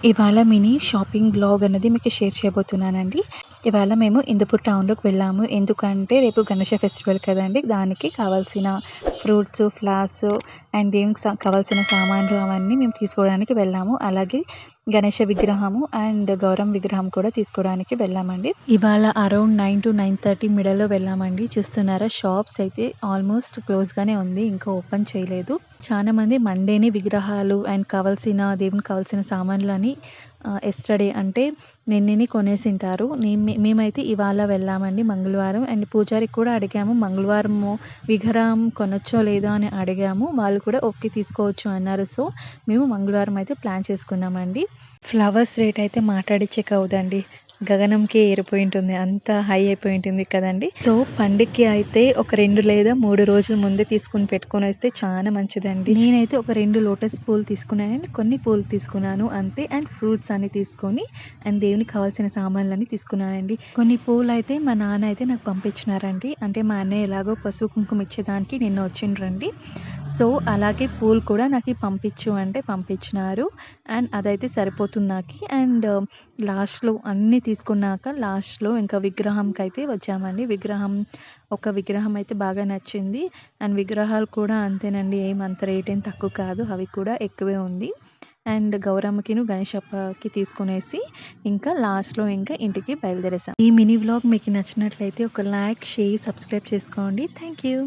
ఇవాళ mini shopping blog అనేది మీకు షేర్ చేయబోతున్నానండి. ఇవాళ మేము ఇందుపూర్ టౌన్‌లోకి వెళ్ళాము. ఎందుకంటే రేపు గణేష ఫెస్టివల్ కదండీ! దానికి కావాల్సిన ఫ్రూట్సు, ఫ్లవర్సు అండ్ దేవునికి కావాల్సిన సామాన్లు అవన్నీ మేము తీసుకోవడానికి వెళ్ళాము. అలాగే గణేష విగ్రహము అండ్ గౌరమ్మ విగ్రహం కూడా తీసుకోవడానికి వెళ్ళామండి. ఇవాళ అరౌండ్ 9-9:30 మిడల్‌లో వెళ్ళామండి. చూస్తున్నారా షాప్స్ అయితే ఆల్మోస్ట్ క్లోజ్‌గానే ఉంది. ఇంకా ఓపెన్ చేయలేదు. చాలా మంది మండేనే విగ్రహాలు అండ్ దేవునికి కావాల్సిన సామాన్లని యెస్టర్‌డే అంటే నిన్ననే కొనేసింటారు. మేమైతే ఇవాళ వెళ్ళామండి మంగళవారం. అండ్ పూజారికి కూడా అడిగాము. మంగళవారము విగ్రహం కొనొచ్చో లేదో అని అడిగాము. వాళ్ళు కూడా ఓకే తీసుకోవచ్చు అన్నారు. సో, మేము మంగళవారం అయితే ప్లాన్ చేసుకున్నామండి. ఫ్లవర్స్ రేట్ అయితే మాట్లాడిచ్చే అవుదండి. గగనంకే ఏరిపోయి ఉంటుంది. అంత హై అయిపోయి ఉంటుంది కదండీ! సో, పండక్కి అయితే ఒక 2 లేదా 3 రోజుల ముందే తీసుకొని పెట్టుకొనొస్తే చాలా మంచిదండి. నేనైతే ఒక 2 లోటస్ పూలు తీసుకున్నానండి. కొన్ని పూలు తీసుకున్నాను అంతే. అండ్ ఫ్రూట్స్ అన్ని తీసుకొని అండ్ దేవునికి కావాల్సిన సామాన్లన్నీ తీసుకున్నానండి. కొన్ని పూలైతే మా నాన్న అయితే నాకు పంపించినారండి. అంటే మా అన్నయ్య ఎలాగో పసుపు, కుంకుమ ఇచ్చేదానికి నిన్న వచ్చిండ్రండి. సో, అలాగే పూలు కూడా నాకు పంపించు అంటే పంపించినారు. అండ్ అదైతే సరిపోతుంది నాకి. అండ్ లాస్ట్‌లో అన్నీ తీసుకున్నాక లాస్ట్‌లో ఇంకా విగ్రహంకైతే వచ్చామండి. ఒక విగ్రహం అయితే బాగా నచ్చింది. అండ్ విగ్రహాలు కూడా అంతేనండి. అంత రేట్ ఏం తక్కువ కాదు. అవి కూడా ఎక్కువే ఉంది. అండ్ గౌరమ్మకిను, గణేషప్పకి తీసుకునేసి ఇంకా లాస్ట్‌లో ఇంకా ఇంటికి బయలుదేరేసాం. ఈ మినీ వ్లాగ్ మీకు నచ్చినట్లయితే ఒక లైక్, షేర్, సబ్స్క్రైబ్ చేసుకోండి. Thank you.